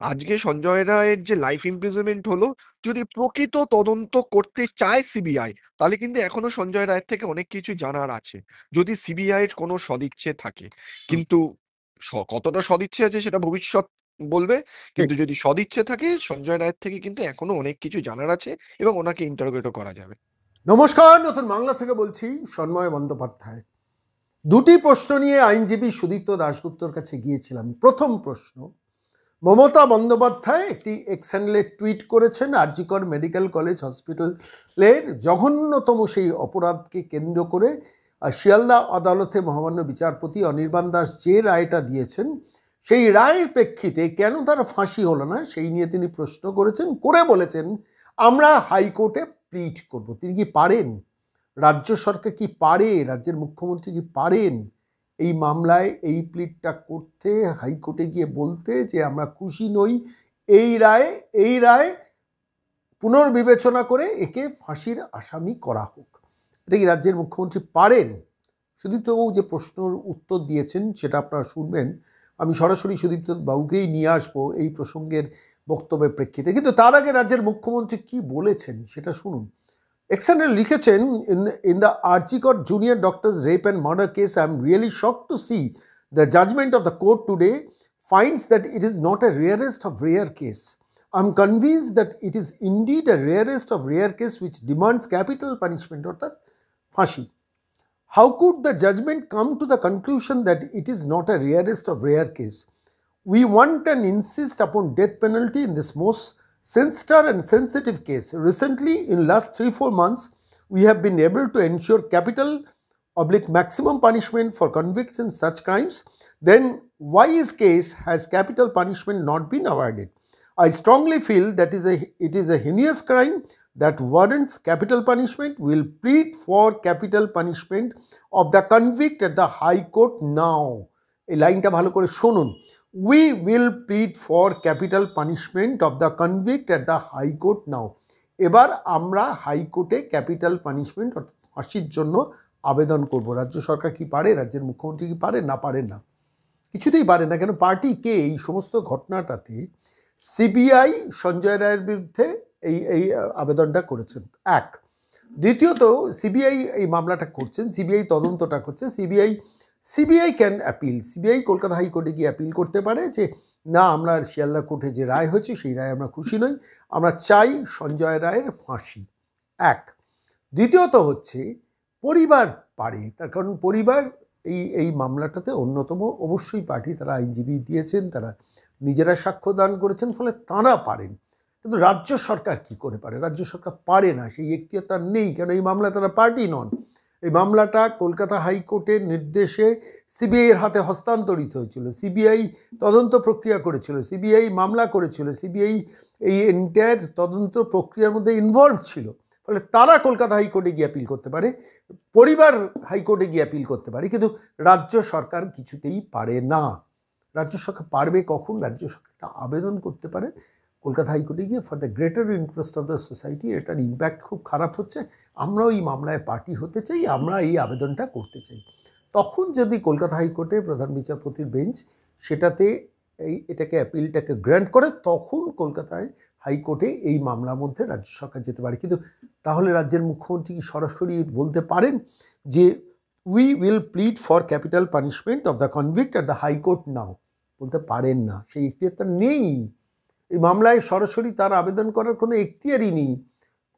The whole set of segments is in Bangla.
আজকে সঞ্জয় রায়ের যে লাইফ ইমপ্রিজনমেন্ট হলো, যদি প্রকৃত তদন্ত করতে চায় সিবিআই, তাহলে কিন্তু এখনো সঞ্জয় রায়ের থেকে অনেক কিছু জানার আছে, যদি সিবিআই এর কোনো সদিচ্ছে থাকে। কিন্তু কতটা সদিচ্ছে আছে সেটা ভবিষ্যৎ বলবে। ঠিক। কিন্তু যদি সদিচ্ছে থাকে, সঞ্জয় রায়ের থেকে কিন্তু এখনো অনেক কিছু জানার আছে, এবং ওনাকে ইন্টারোগেটও করা যাবে। নমস্কার, নতুন বাংলা থেকে বলছি সন্ময় বন্দ্যোপাধ্যায়। দুটি প্রশ্ন নিয়ে আইনজীবী সুদীপ্ত দাশগুপ্তর কাছে গিয়েছিলাম। প্রথম প্রশ্ন, মমতা বন্দ্যোপাধ্যায় একটি এক্স হ্যান্ডেলে টুইট করেছেন আরজি কর মেডিকেল কলেজ হসপিটালের জঘন্যতম সেই অপরাধকে কেন্দ্র করে শিয়ালদা আদালতে মহামান্য বিচারপতি অনির্বাণ দাস যে রায়টা দিয়েছেন, সেই রায়ের প্রেক্ষিতে কেন তার ফাঁসি হলো না সেই নিয়ে তিনি প্রশ্ন করেছেন, করে বলেছেন আমরা হাইকোর্টে প্লিড করব। তিনি কি পারেন? রাজ্য সরকার কি পারে? রাজ্যের মুখ্যমন্ত্রী কি পারেন এই মামলায় এই প্লিটটা করতে, হাইকোর্টে গিয়ে বলতে যে আমরা খুশি নই এই রায় পুনর্বিবেচনা করে একে ফাঁসির আসামি করা হোক? এটা কি রাজ্যের মুখ্যমন্ত্রী পারেন? সুদীপ্তবাবু যে প্রশ্নের উত্তর দিয়েছেন সেটা আপনারা শুনবেন। আমি সরাসরি সুদীপ্ত বাবুকেই নিয়ে আসবো এই প্রসঙ্গের বক্তব্যের প্রেক্ষিতে, কিন্তু তার আগে রাজ্যের মুখ্যমন্ত্রী কি বলেছেন সেটা শুনুন। এক্সএনএল লিখেছেন, in the Archie Court junior doctor's rape and murder case, I am really shocked to see the judgment of the court today finds that it is not a rarest of rare case. I am convinced that it is indeed a rarest of rare case which demands capital punishment, অর্থাৎ ফাঁসি। How could the judgment come to the conclusion that it is not a rarest of rare case? We want and insist upon death penalty in this most sinister and sensitive case. Recently, in last 3-4 months, we have been able to ensure capital / maximum punishment for convicts in such crimes. Then why is case has capital punishment not been awarded? I strongly feel that it is a heinous crime that warrants capital punishment. Will plead for capital punishment of the convict at the High Court now. এই লাইনটা ভালো করে শুনুন। We will plead for capital punishment of the convict at the High Court now. এবার আমরা হাইকোর্টে ক্যাপিটাল পানিশমেন্ট অর্থাৎ ফাঁসির জন্য আবেদন করব। রাজ্য সরকার কি পারে? রাজ্যের মুখ্যমন্ত্রী কি পারে? না, পারেন না, কিছুতেই পারে না। কেন? পার্টি কে এই সমস্ত ঘটনাটাতে সিবিআই সঞ্জয় রায়ের বিরুদ্ধে এই আবেদনটা করেছেন, এক। দ্বিতীয়ত, সিবিআই এই মামলাটা করছেন, সিবিআই তদন্তটা করছে। CBI can appeal. CBI Kolkata হাইকোর্টে গিয়ে অ্যাপিল করতে পারে যে না, আমরা শিয়ালদা কোর্টে যে রায় হয়েছে সেই রায় আমরা খুশি নই, আমরা চাই সঞ্জয় রায়ের ফাঁসি, এক। দ্বিতীয়ত হচ্ছে পরিবার পারে, তার কারণ পরিবার এই মামলাটাতে অন্যতম অবশ্যই পার্টি, তারা আইনজীবী দিয়েছেন, তারা নিজেরা সাক্ষ্য দান করেছেন, ফলে তাঁরা পারেন। কিন্তু রাজ্য সরকার কি করে পারে? রাজ্য সরকার পারে না, সেই এখতিয়ার তার নেই। কেন? এই মামলায় তারা পার্টি নন। এই মামলাটা কলকাতা হাইকোর্টের নির্দেশে সিবিআইয়ের হাতে হস্তান্তরিত হয়েছিল, সিবিআই তদন্ত প্রক্রিয়া করেছিল, সিবিআই মামলা করেছিল, সিবিআই এই এন্টায়ার তদন্ত প্রক্রিয়ার মধ্যে ইনভলভ ছিল। ফলে তারা কলকাতা হাইকোর্টে গিয়ে অ্যাপিল করতে পারে, পরিবার হাইকোর্টে গিয়ে অ্যাপিল করতে পারে, কিন্তু রাজ্য সরকার কিছুতেই পারে না। রাজ্য সরকার পারবে কখন? রাজ্য সরকারটা আবেদন করতে পারে কলকাতা হাইকোর্টে গিয়ে, for the greater interest of the society, এটার ইম্প্যাক্ট খুব খারাপ হচ্ছে, আমরাও এই মামলায় পার্টি হতে চাই, আমরা এই আবেদনটা করতে চাই। তখন যদি কলকাতা হাইকোর্টের প্রধান বিচারপতির বেঞ্চ সেটাতে এটাকে অ্যাপিলটাকে গ্র্যান্ট করে, তখন কলকাতায় হাইকোর্টে এই মামলার মধ্যে রাজ্য সরকার যেতে পারে। কিন্তু তাহলে রাজ্যের মুখ্যমন্ত্রী সরাসরি বলতে পারেন যে we will plead for capital punishment of the convict at the high court now? বলতে পারেন না, সেই এখতিয়ারটা নেই। এই মামলায় সরাসরি তার আবেদন করার কোনো এখতিয়ারই নেই।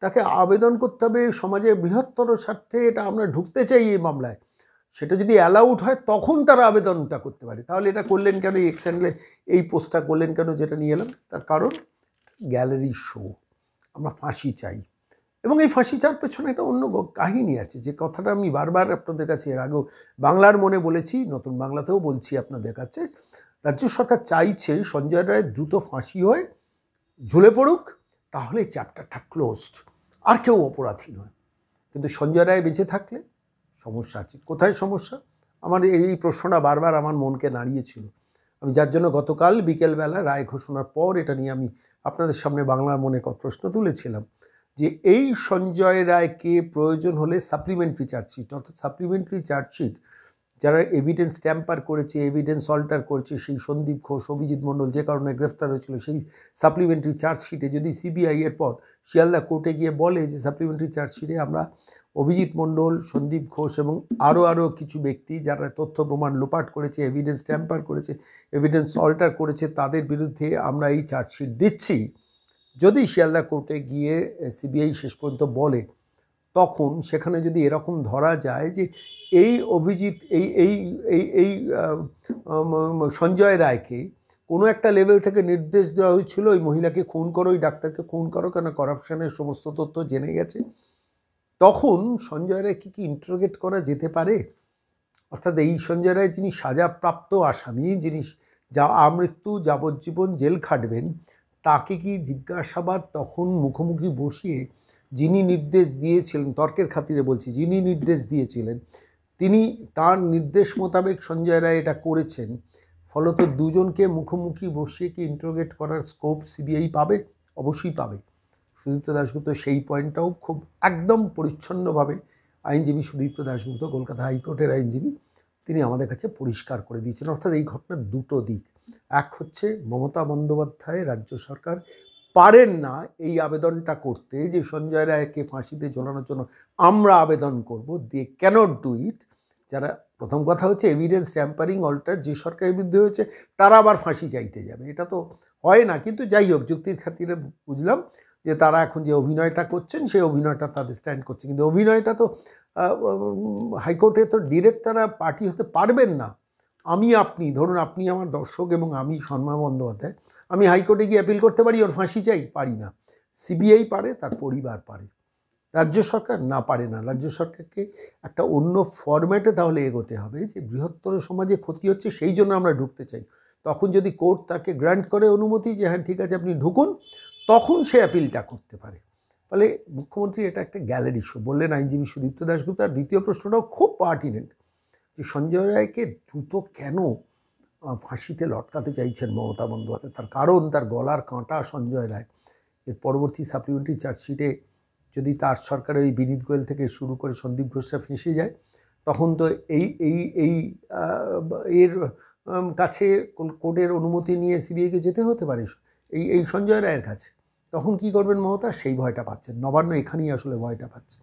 তাকে আবেদন করতে হবে সমাজের বৃহত্তর স্বার্থে, এটা আমরা ঢুকতে চাই এই মামলায়, সেটা যদি অ্যালাউড হয় তখন তারা আবেদনটা করতে পারে। তাহলে এটা করলেন কেন? এই এক্সটেন্ডে এই পোস্টটা করলেন কেন যেটা নিয়ে এলাম? তার কারণ গ্যালারি শো, আমরা ফাঁসি চাই। এবং এই ফাঁসি চাওয়ার পেছনে একটা অন্য কাহিনী আছে, যে কথাটা আমি বারবার আপনাদের কাছে এর আগেও বাংলার মনে বলেছি, নতুন বাংলাতেও বলছি আপনাদের কাছে। রাজ্য সরকার চাইছে সঞ্জয় রায়ের দ্রুত ফাঁসি হয়ে ঝুলে পড়ুক, তাহলে চ্যাপ্টারটা ক্লোজড, আর কেউ অপরাধী নয়। কিন্তু সঞ্জয় রায় বেঁচে থাকলে সমস্যা আছে। কোথায় সমস্যা? আমার এই প্রশ্নটা বারবার আমার মনকে নাড়িয়েছিল, আমি যার জন্য গতকাল বিকেলবেলা রায় ঘোষণার পর এটা নিয়ে আমি আপনাদের সামনে বাংলার মনে প্রশ্ন তুলেছিলাম, যে এই সঞ্জয় রায়কে প্রয়োজন হলে সাপ্লিমেন্টারি চার্জশিট, অর্থাৎ সাপ্লিমেন্টারি চার্জশিট যারা এভিডেন্স ট্যাম্পার করেছে, এভিডেন্স অল্টার করেছে, সেই সন্দীপ ঘোষ, অভিজিৎ মণ্ডল যে কারণে গ্রেফতার হয়েছিল, সেই সাপ্লিমেন্টারি চার্জশিটে যদি সিবিআই এরপর শিয়ালদা কোর্টে গিয়ে বলে যে সাপ্লিমেন্টারি চার্জশিটে আমরা অভিজিৎ মণ্ডল, সন্দীপ ঘোষ এবং আরও কিছু ব্যক্তি যারা তথ্য প্রমাণ লোপাট করেছে, এভিডেন্স ট্যাম্পার করেছে, এভিডেন্স অল্টার করেছে, তাদের বিরুদ্ধে আমরা এই চার্জশিট দিচ্ছি, যদি শিয়ালদা কোর্টে গিয়ে সিবিআই শেষ পর্যন্ত বলে, তখন সেখানে যদি এরকম ধরা যায় যে এই অভিজিৎ এই এই এই এই সঞ্জয় রায়কে কোনো একটা লেভেল থেকে নির্দেশ দেওয়া হয়েছিল ওই মহিলাকে খুন করো, ওই ডাক্তারকে খুন করো, কেন করাপশনের সমস্ত তথ্য জেনে গেছে, তখন সঞ্জয় রায়কে কি ইন্টারোগেট করা যেতে পারে? অর্থাৎ এই সঞ্জয় রায় যিনি সাজাপ্রাপ্ত আসামি, যিনি যা আমৃত্যু যাবজ্জীবন জেল খাটবেন, তাকে কি জিজ্ঞাসাবাদ তখন মুখোমুখি বসিয়ে যিনি নির্দেশ দিয়েছিলেন, তর্কের খাতিরে বলছি, যিনি নির্দেশ দিয়েছিলেন তিনি তার নির্দেশ মোতাবেক সঞ্জয় রায় এটা করেছেন, ফলত দুজনকে মুখোমুখি বসিয়ে কি ইন্টারোগেট করার স্কোপ সিবিআই পাবে? অবশ্যই পাবে। সুদীপ্ত দাশগুপ্ত সেই পয়েন্টটাও খুব একদম পরিচ্ছন্নভাবে আইনজীবী সুদীপ্ত দাশগুপ্ত, কলকাতা হাইকোর্টের আইনজীবী, তিনি আমাদের কাছে পরিষ্কার করে দিয়েছেন। অর্থাৎ এই ঘটনার দুটো দিক। এক হচ্ছে মমতা বন্দ্যোপাধ্যায়, রাজ্য সরকার পারেন না এই আবেদনটা করতে যে সঞ্জয় রায়কে ফাঁসিতে ঝোলানোর জন্য আমরা আবেদন করব, দে ক্যানট ডু ইট। যারা, প্রথম কথা হচ্ছে এভিডেন্স ট্যাম্পারিং অল্টার যে সরকারের বিরুদ্ধে হয়েছে তারা আবার ফাঁসি চাইতে যাবে, এটা তো হয় না। কিন্তু যাই হোক, যুক্তির খাতিরে বুঝলাম যে তারা এখন যে অভিনয়টা করছেন সেই অভিনয়টা তাদের স্ট্যান্ড করছে, কিন্তু অভিনয়টা তো হাইকোর্টে তো ডিরেক্ট তারা পার্টি হতে পারবেন না। আমি, আপনি ধরুন, আপনি আমার দর্শক এবং আমি সন্ময় বন্দ্যোপাধ্যায়, আমি হাইকোর্টে গিয়ে অ্যাপিল করতে পারি ওর ফাঁসি চাই? পারি না। সিবিআই পারে, তার পরিবার পারে, রাজ্য সরকার না পারে না। রাজ্য সরকারকে একটা অন্য ফরম্যাটে তাহলে এগোতে হবে যে বৃহত্তর সমাজে ক্ষতি হচ্ছে সেই জন্য আমরা ঢুকতে চাই। তখন যদি কোর্ট তাকে গ্র্যান্ট করে অনুমতি যে হ্যাঁ ঠিক আছে আপনি ঢুকুন, তখন সে অ্যাপিলটা করতে পারে। ফলে মুখ্যমন্ত্রী এটা একটা গ্যালারি শো বললেন আইনজীবী সুদীপ্ত দাশগুপ্ত। আর দ্বিতীয় প্রশ্নটাও খুব পার্টিনেন্ট, যে সঞ্জয় রায়কে দ্রুত কেন ফাঁসিতে লটকাতে চাইছেন মমতা বন্দ্যোপাধ্যায়। তার কারণ তার গলার কাঁটা সঞ্জয় রায়। এর পরবর্তী সাপ্লিমেন্টারি চার্জশিটে যদি তার সরকারের ওই বিনীত গোয়েল থেকে শুরু করে সন্দীপ ঘোষরা ফেঁসে যায়, তখন তো এই এই এই এর কাছে কোর্টের অনুমতি নিয়ে সিবিআইকে যেতে হতে পারে এই সঞ্জয় রায়ের কাছে। তখন কি করবেন মমতা? সেই ভয়টা পাচ্ছেন। নবান্ন এখানেই আসলে ভয়টা পাচ্ছেন।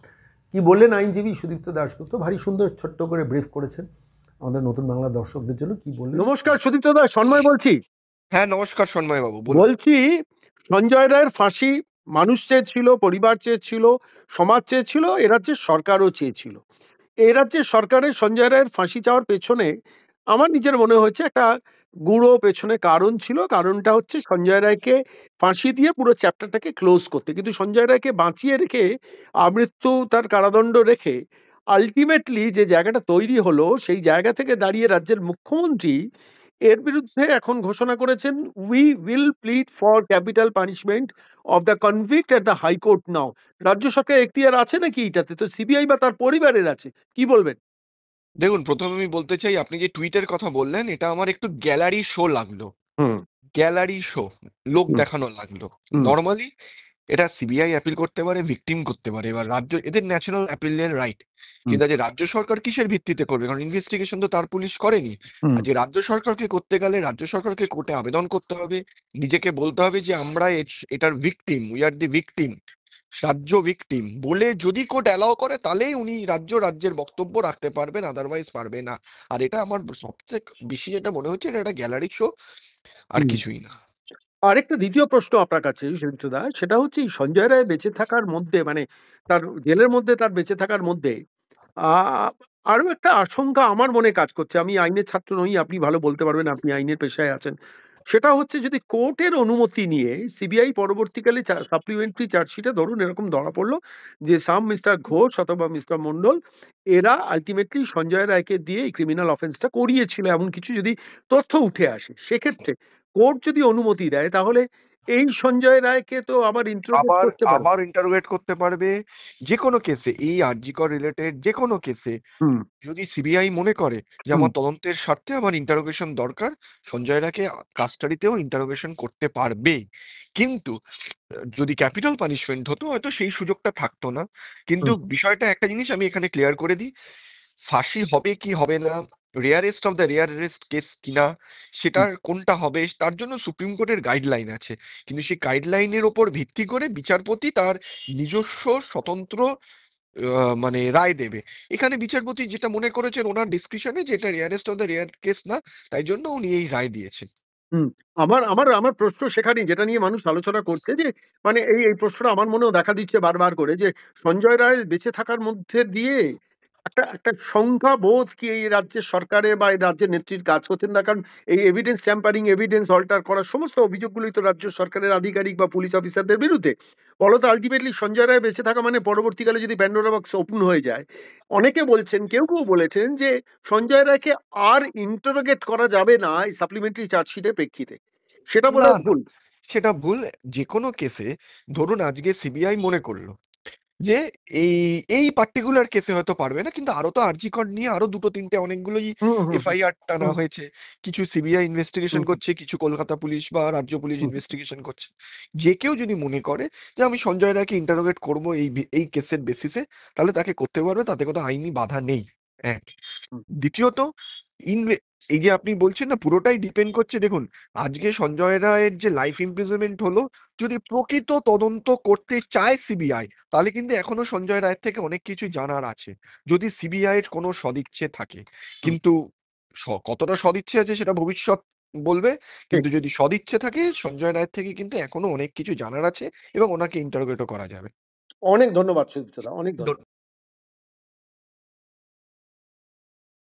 কি বললেন আইনজীবী সুদীপ্ত দাশগুপ্ত? ভারী সুন্দর ছোট্ট করে ব্রিফ করেছেন আমাদের নতুন বাংলা দর্শকদের জন্য। কি বললেন? নমস্কার সুদীপ্ত দা, সন্ময় বলছি। হ্যাঁ, নমস্কার সন্ময় বাবু, বলুন। বলছি সঞ্জয় রায়ের ফাঁসি মানুষ চেয়েছিল, পরিবার চেয়েছিল, সমাজ চেয়েছিল, এ রাজ্যের সরকারও চেয়েছিল। এই রাজ্যের সরকারের সঞ্জয় রায়ের ফাঁসি চাওয়ার পেছনে আমার নিজের মনে হয়েছে একটা গুঁড়ো পেছনে কারণ ছিল। কারণটা হচ্ছে সঞ্জয় রায়কে ফাঁসি দিয়ে পুরো চ্যাপ্টারটাকে ক্লোজ করতে, কিন্তু সঞ্জয় রায়কে বাঁচিয়ে রেখে, আমৃত্যু তার কারাদণ্ড রেখে আলটিমেটলি যে জায়গাটা তৈরি হলো, সেই জায়গা থেকে দাঁড়িয়ে রাজ্যের মুখ্যমন্ত্রী এর বিরুদ্ধে এখন ঘোষণা করেছেন, we will plead for capital punishment of the convict at the high court now. রাজ্য সরকার এখতিয়ার আছে নাকি এটাতে? তো সিবিআই বা তার পরিবারের আছে, কি বলবেন? দেখুন, প্রথমে আমি বলতে চাই, আপনি যে টুইটের কথা বললেন এটা আমার একটু গ্যালারি শো লাগলো। হুম গ্যালারি শো, লোক হুম দেখানো লাগলো। হুম নর্মালি এটা সিবিআই অ্যাপিল করতে পারে, ভিকটিম করতে পারে, এবার রাজ্য, এদের ন্যাশনাল অ্যাপিলের রাইট। হুম কিন্তু আজ রাজ্য সরকার কিসের ভিত্তিতে করবে? কারণ ইনভেস্টিগেশন তো তার পুলিশ করেনি। হুম আজ রাজ্য সরকারকে করতে গেলে রাজ্য সরকারকে কোর্টে আবেদন করতে হবে, নিজেকে বলতে হবে যে আমরা এটার victim, we are the victim, রাজ্য ভিকটিম বলে যদি কোর্ট অ্যালাউ করে তাহলেই উনি রাজ্যের বক্তব্য রাখতে পারবেন, আদারওয়াইজ পারবে না। আর এটা আমার সবচেয়ে বেশি যেটা মনে হচ্ছে, এটা একটা গ্যালারি শো, আর হুম। কিছুই না। আরেকটা দ্বিতীয় প্রশ্ন আপনার কাছে সুদীপ্ত দা, সেটা হচ্ছে এই সঞ্জয় রায় বেঁচে থাকার মধ্যে, মানে তার জেলের মধ্যে তার বেঁচে থাকার মধ্যে আহ আরো একটা আশঙ্কা আমার মনে কাজ করছে। আমি আইনের ছাত্র নই, আপনি ভালো বলতে পারবেন, আপনি আইনের পেশায় আছেন। সেটা হচ্ছে যদি কোর্টের অনুমতি নিয়ে সিবিআই পরবর্তীকালে সাপ্লিমেন্টারি চার্জশিটে ধরুন এরকম ধরা পড়লো যে মিস্টার ঘোষ অথবা মিস্টার মন্ডল এরা আলটিমেটলি সঞ্জয় রায়কে দিয়ে এই ক্রিমিনাল অফেন্সটা করিয়েছিল, এমন কিছু যদি তথ্য উঠে আসে, সেক্ষেত্রে কোর্ট যদি অনুমতি দেয় তাহলে এই সঞ্জয় রায়কে তো আবার ইন্টারোগেট আবার করতে পারে। আবার ইন্টারোগেট করতে পারবে, যে কোনো কেসে, এই আরজিকর রিলেটেড যে কোনো কেসে। হুম যদি সিবিআই মনে করে যে হুম আমার তদন্তের স্বার্থে আমার ইন্টারোগেশন দরকার, সঞ্জয় রায়কে কাস্টাডিতেও ইন্টারোগেশন করতে পারবে। কিন্তু যদি ক্যাপিটাল পানিশমেন্ট হতো হয়তো সেই সুযোগটা থাকতো না। কিন্তু হুম বিষয়টা একটা জিনিস আমি এখানে ক্লিয়ার করে দিই, ফাঁসি হবে কি হবে না rarest of the rarest case কিনা, সেটার কোনটা হবে তার জন্য সুপ্রিম কোর্টের গাইডলাইন আছে। কিন্তু সেই গাইডলাইনের ওপর ভিত্তি করে বিচারপতি তার নিজস্ব স্বতন্ত্র মানে রায় দেবে। এখানে বিচারপতি যেটা মনে করেছেন ওনার ডিসক্রিশনে যে এটা rarest of the rare case না, তাই জন্য উনি এই রায় দিয়েছেন। হুম। আমার আমার আমার প্রশ্ন সেখানেই, যেটা নিয়ে মানুষ আলোচনা করছে, যে মানে এই প্রশ্নটা আমার মনেও দেখা দিচ্ছে বারবার করে, যে সঞ্জয় রায় বেঁচে থাকার মধ্যে দিয়ে একটা একটা সংখ্যা বোধ কি এই রাজ্যের সরকারের বা এই রাজ্যের নেত্রীর কাজ করতেন না? কারণ এই এভিডেন্স ট্যাম্পারিং, এভিডেন্স অল্টার করার সমস্ত অভিযোগগুলোই তো রাজ্য সরকারের আধিকারিক বা পুলিশ অফিসারদের বিরুদ্ধে। ফলত আলটিমেটলি সঞ্জয় রায় বেঁচে থাকা মানে পরবর্তীকালে যদি প্যান্ডোরা বক্স ওপেন হয়ে যায়, অনেকে বলছেন, কেউ কেউ বলেছেন যে সঞ্জয় রায়কে আর ইন্টারোগেট করা যাবে না এই সাপ্লিমেন্টারি চার্জশিটের প্রেক্ষিতে। সেটা বলে না না, ভুল? সেটা ভুল। যে কোনো কেসে ধরুন আজকে সিবিআই মনে করলো যে এই এই পার্টিকুলার কেসে হয়তো পারবে না, কিন্তু আরো তো আরজি কর নিয়ে আরো দুটো তিনটে অনেকগুলোই হুম হুম এফআইআর টানা হুম হয়েছে। কিছু সিবিআই ইনভেস্টিগেশন হুম করছে, কিছু কলকাতা পুলিশ বা রাজ্য পুলিশ হুম ইনভেস্টিগেশন করছে। যে কেউ যদি মনে করে যে আমি সঞ্জয় রায়কে ইন্টারোগেট করবো এই কেসের বেসিসে, তাহলে তাকে করতে পারবে, তাতে কোনো আইনি বাধা নেই। এক। হুম দ্বিতীয়ত, ইনভে এই যে আপনি বলছেন না, পুরোটাই ডিপেন্ড করছে। দেখুন, আজকে সঞ্জয় রায়ের যে লাইফ ইমপ্রিজনমেন্ট হলো, যদি প্রকৃত তদন্ত করতে চায় সিবিআই, তাহলে কিন্তু এখনো সঞ্জয় রায়ের থেকে অনেক কিছু জানার আছে, যদি সিবিআই এর কোনো সদিচ্ছে থাকে। হুম, কিন্তু কতটা সদিচ্ছে আছে সেটা ভবিষ্যৎ বলবে। ঠিক। কিন্তু যদি সদিচ্ছে থাকে, সঞ্জয় রায়ের থেকে কিন্তু এখনো অনেক কিছু জানার আছে এবং ওনাকে ইন্টারোগেটও করা যাবে। অনেক ধন্যবাদ সুদীপ্তদা, অনেক ধন্যবাদ।